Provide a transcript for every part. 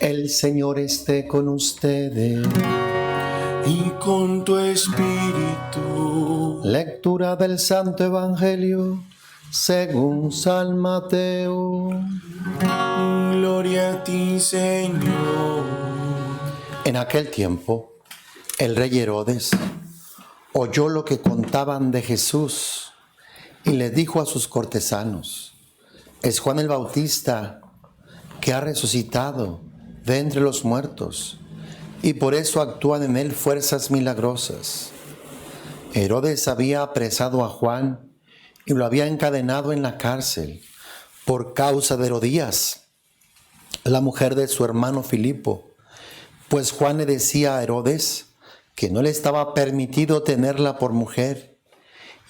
El Señor esté con ustedes. Y con tu espíritu. Lectura del Santo Evangelio según San Mateo. Gloria a ti, Señor. En aquel tiempo, el rey Herodes oyó lo que contaban de Jesús y le dijo a sus cortesanos: es Juan el Bautista que ha resucitado de entre los muertos, y por eso actúan en él fuerzas milagrosas. Herodes había apresado a Juan y lo había encadenado en la cárcel por causa de Herodías, la mujer de su hermano Filipo, pues Juan le decía a Herodes que no le estaba permitido tenerla por mujer,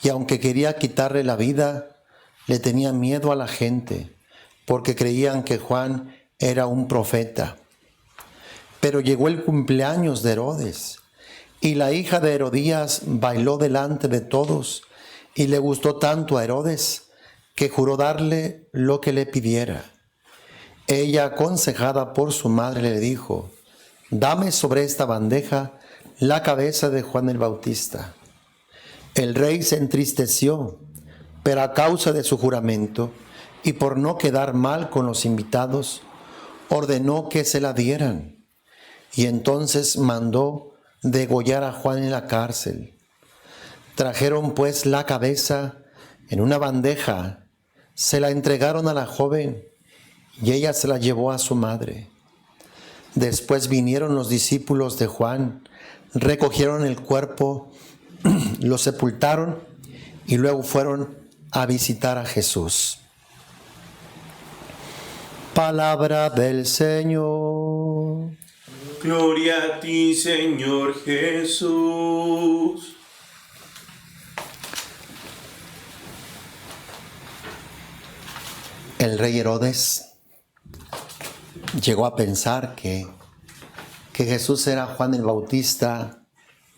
y aunque quería quitarle la vida, le tenía miedo a la gente, porque creían que Juan era un profeta. Pero llegó el cumpleaños de Herodes, y la hija de Herodías bailó delante de todos, y le gustó tanto a Herodes que juró darle lo que le pidiera. Ella, aconsejada por su madre, le dijo: dame sobre esta bandeja la cabeza de Juan el Bautista. El rey se entristeció, pero a causa de su juramento y por no quedar mal con los invitados, ordenó que se la dieran. Y entonces mandó degollar a Juan en la cárcel. Trajeron pues la cabeza en una bandeja, se la entregaron a la joven y ella se la llevó a su madre. Después vinieron los discípulos de Juan, recogieron el cuerpo, lo sepultaron y luego fueron a visitar a Jesús. Palabra del Señor. Gloria a ti, Señor Jesús. El rey Herodes llegó a pensar que Jesús era Juan el Bautista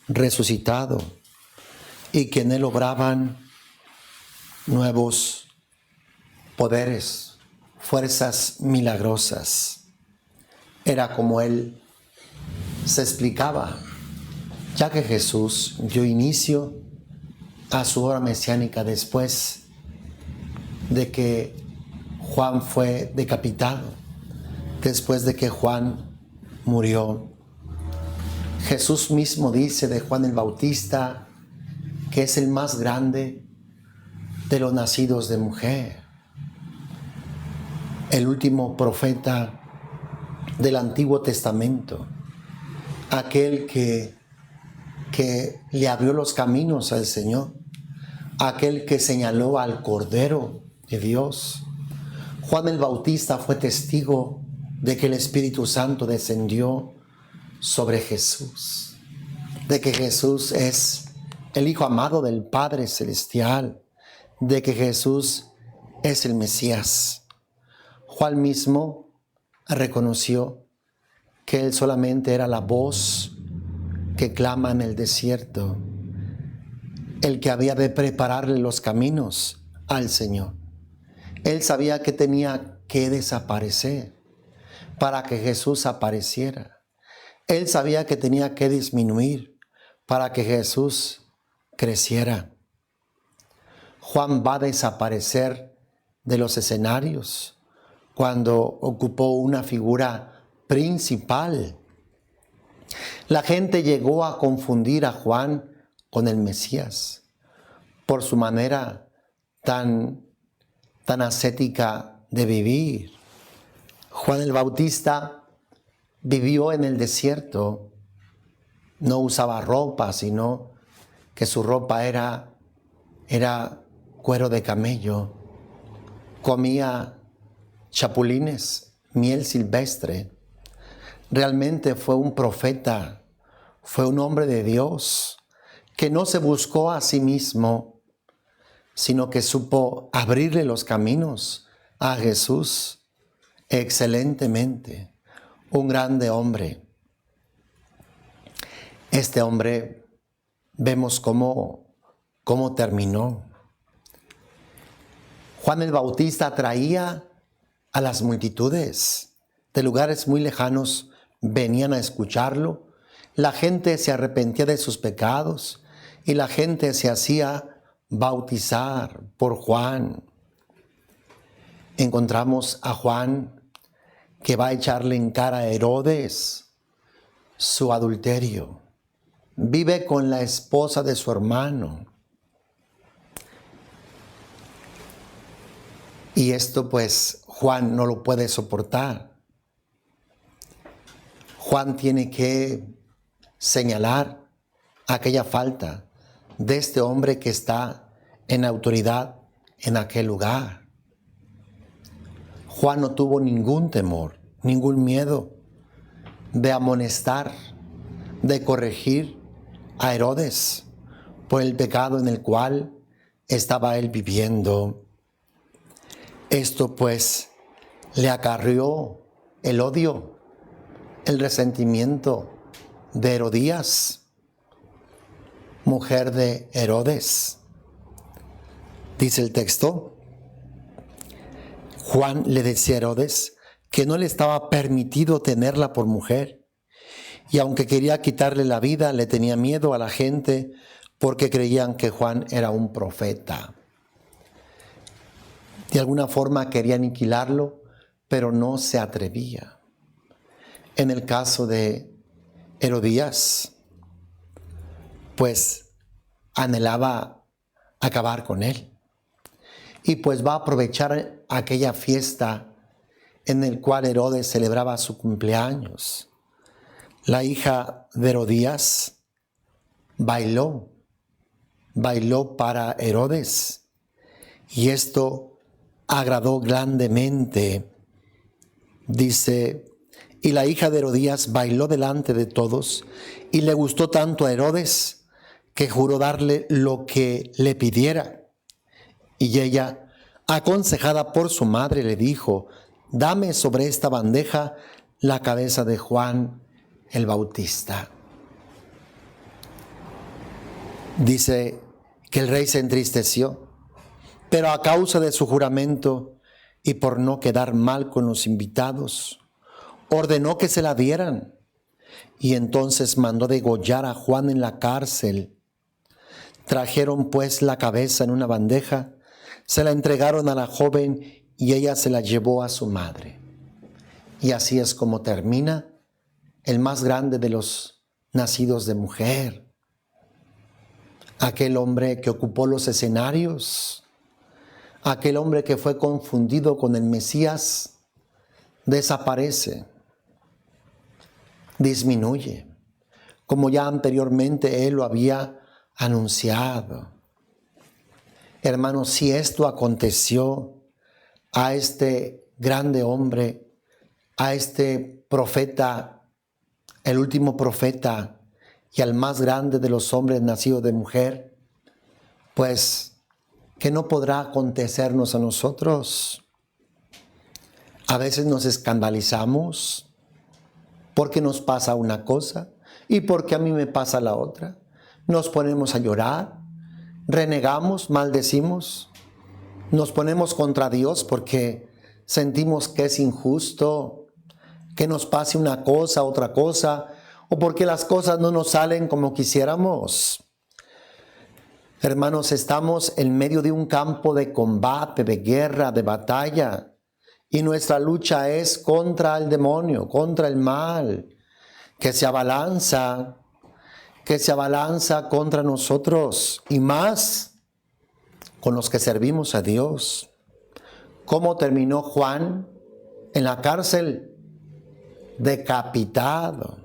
resucitado y que en él obraban nuevos poderes, fuerzas milagrosas. Era como él se explicaba, ya que Jesús dio inicio a su obra mesiánica después de que Juan fue decapitado, después de que Juan murió. Jesús mismo dice de Juan el Bautista que es el más grande de los nacidos de mujer, el último profeta del Antiguo Testamento, aquel que le abrió los caminos al Señor, aquel que señaló al Cordero de Dios. Juan el Bautista fue testigo de que el Espíritu Santo descendió sobre Jesús, de que Jesús es el Hijo amado del Padre Celestial, de que Jesús es el Mesías. Juan mismo reconoció que él solamente era la voz que clama en el desierto, el que había de prepararle los caminos al Señor. Él sabía que tenía que desaparecer para que Jesús apareciera. Él sabía que tenía que disminuir para que Jesús creciera. Juan va a desaparecer de los escenarios cuando ocupó una figura principal. La gente llegó a confundir a Juan con el Mesías por su manera tan ascética de vivir. Juan el Bautista vivió en el desierto, no usaba ropa, sino que su ropa era cuero de camello, comía chapulines, miel silvestre. Realmente fue un profeta, fue un hombre de Dios que no se buscó a sí mismo, sino que supo abrirle los caminos a Jesús excelentemente. Un grande hombre. Este hombre, vemos cómo terminó. Juan el Bautista atraía a las multitudes, de lugares muy lejanos venían a escucharlo. La gente se arrepentía de sus pecados y la gente se hacía bautizar por Juan. Encontramos a Juan que va a echarle en cara a Herodes su adulterio. Vive con la esposa de su hermano. Y esto pues Juan no lo puede soportar. Juan tiene que señalar aquella falta de este hombre que está en autoridad en aquel lugar. Juan no tuvo ningún temor, ningún miedo de amonestar, de corregir a Herodes por el pecado en el cual estaba él viviendo. Esto pues le acarrió el odio, el resentimiento de Herodías, mujer de Herodes. Dice el texto, Juan le decía a Herodes que no le estaba permitido tenerla por mujer, y aunque quería quitarle la vida, le tenía miedo a la gente porque creían que Juan era un profeta. De alguna forma quería aniquilarlo, pero no se atrevía. En el caso de Herodías, pues anhelaba acabar con él. Y pues va a aprovechar aquella fiesta en el cual Herodes celebraba su cumpleaños. La hija de Herodías bailó para Herodes, y esto agradó grandemente. Dice, y la hija de Herodías bailó delante de todos, y le gustó tanto a Herodes que juró darle lo que le pidiera. Y ella, aconsejada por su madre, le dijo, dame sobre esta bandeja la cabeza de Juan el Bautista. Dice que el rey se entristeció, pero a causa de su juramento y por no quedar mal con los invitados, ordenó que se la dieran, y entonces mandó degollar a Juan en la cárcel. Trajeron pues la cabeza en una bandeja, se la entregaron a la joven y ella se la llevó a su madre. Y así es como termina el más grande de los nacidos de mujer. Aquel hombre que ocupó los escenarios, aquel hombre que fue confundido con el Mesías, desaparece, disminuye, como ya anteriormente él lo había anunciado. Hermanos, si esto aconteció a este grande hombre, a este profeta, el último profeta y al más grande de los hombres nacidos de mujer, pues, ¿qué no podrá acontecernos a nosotros? A veces nos escandalizamos porque nos pasa una cosa y porque a mí me pasa la otra. Nos ponemos a llorar, renegamos, maldecimos, nos ponemos contra Dios porque sentimos que es injusto que nos pase una cosa, otra cosa, o porque las cosas no nos salen como quisiéramos. Hermanos, estamos en medio de un campo de combate, de guerra, de batalla, y nuestra lucha es contra el demonio, contra el mal, que se abalanza contra nosotros, y más con los que servimos a Dios. ¿Cómo terminó Juan? En la cárcel, decapitado.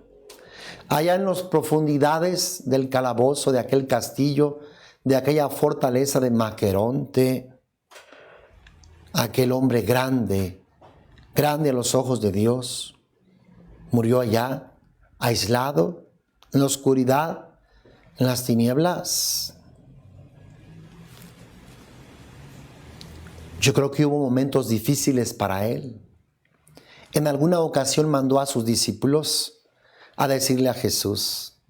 Allá en las profundidades del calabozo, de aquel castillo, de aquella fortaleza de Maqueronte, aquel hombre grande a los ojos de Dios, murió allá, aislado, en la oscuridad, en las tinieblas. Yo creo que hubo momentos difíciles para él. En alguna ocasión mandó a sus discípulos a decirle a Jesús,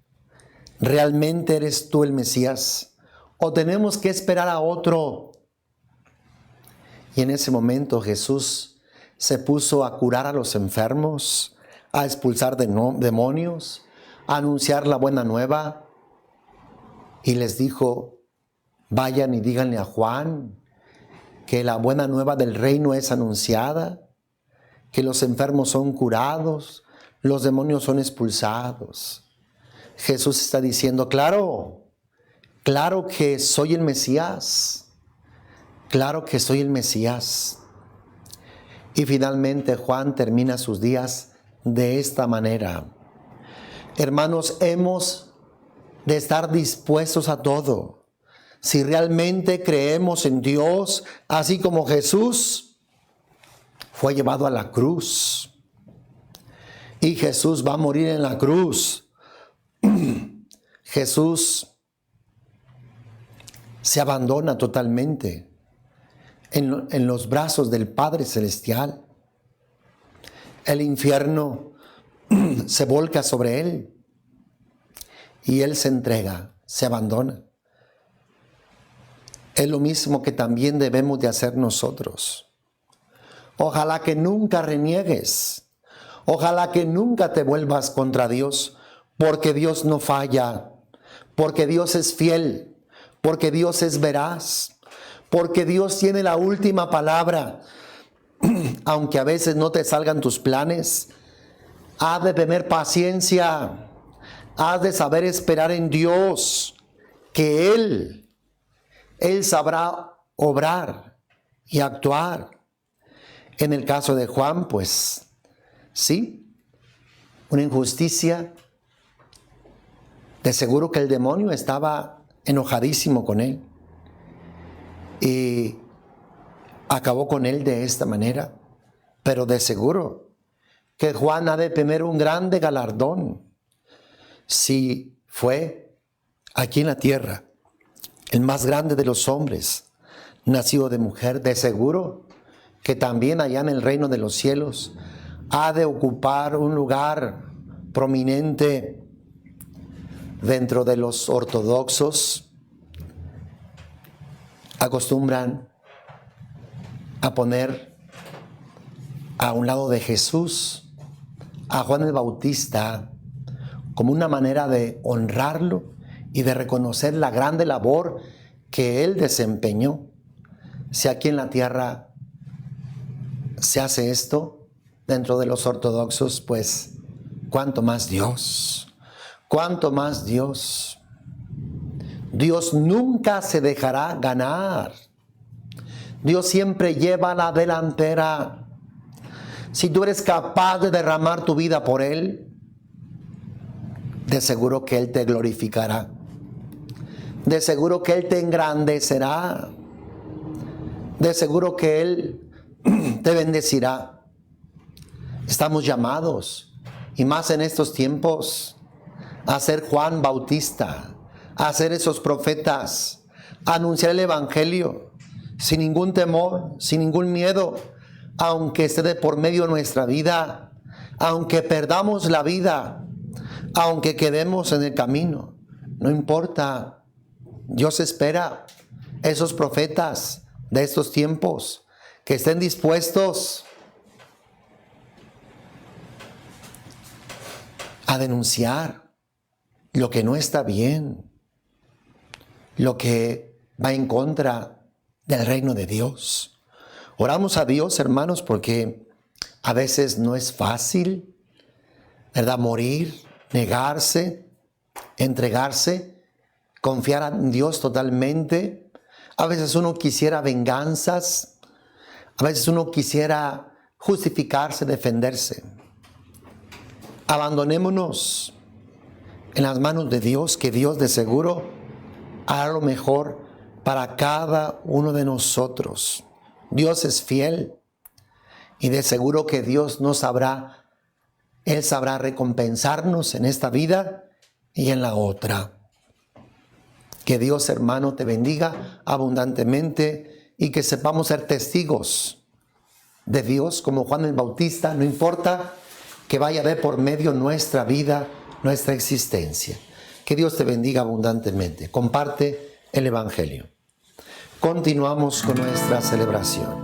¿realmente eres tú el Mesías? ¿O tenemos que esperar a otro? Y en ese momento Jesús se puso a curar a los enfermos, a expulsar demonios, a anunciar la buena nueva. Y les dijo, vayan y díganle a Juan que la buena nueva del reino es anunciada, que los enfermos son curados, los demonios son expulsados. Jesús está diciendo, claro que soy el Mesías, claro que soy el Mesías. Y finalmente Juan termina sus días de esta manera. Hermanos, hemos de estar dispuestos a todo. Si realmente creemos en Dios, así como Jesús fue llevado a la cruz. Y Jesús va a morir en la cruz. Jesús se abandona totalmente en los brazos del Padre Celestial. El infierno se volca sobre Él y Él se entrega, se abandona. Es lo mismo que también debemos de hacer nosotros. Ojalá que nunca reniegues, ojalá que nunca te vuelvas contra Dios, porque Dios no falla, porque Dios es fiel, porque Dios es veraz, porque Dios tiene la última palabra. Aunque a veces no te salgan tus planes, has de tener paciencia, has de saber esperar en Dios, que Él sabrá obrar y actuar. En el caso de Juan, pues, sí, una injusticia. De seguro que el demonio estaba enojadísimo con él y acabó con él de esta manera. Pero de seguro que Juan ha de tener un grande galardón si fue aquí en la tierra el más grande de los hombres, nacido de mujer. De seguro que también allá en el reino de los cielos ha de ocupar un lugar prominente dentro de los ortodoxos. Acostumbran a poner a un lado de Jesús a Juan el Bautista como una manera de honrarlo y de reconocer la grande labor que él desempeñó. Si aquí en la tierra se hace esto dentro de los ortodoxos, pues cuánto más Dios, cuánto más Dios. Dios nunca se dejará ganar. Dios siempre lleva la delantera. Si tú eres capaz de derramar tu vida por Él, de seguro que Él te glorificará. De seguro que Él te engrandecerá. De seguro que Él te bendecirá. Estamos llamados, y más en estos tiempos, a ser Juan Bautista, a ser esos profetas, a anunciar el Evangelio sin ningún temor, sin ningún miedo, aunque esté de por medio de nuestra vida, aunque perdamos la vida, aunque quedemos en el camino. No importa. Dios espera esos profetas de estos tiempos que estén dispuestos a denunciar lo que no está bien, lo que va en contra del reino de Dios. Oramos a Dios, hermanos, porque a veces no es fácil, ¿verdad? Morir, negarse, entregarse, confiar en Dios totalmente. A veces uno quisiera venganzas, a veces uno quisiera justificarse, defenderse. Abandonémonos en las manos de Dios, que Dios de seguro hará lo mejor para cada uno de nosotros. Dios es fiel y de seguro que Dios Él sabrá recompensarnos en esta vida y en la otra. Que Dios, hermano, te bendiga abundantemente y que sepamos ser testigos de Dios como Juan el Bautista, no importa que vaya de por medio nuestra vida, nuestra existencia. Que Dios te bendiga abundantemente. Comparte el Evangelio. Continuamos con nuestra celebración.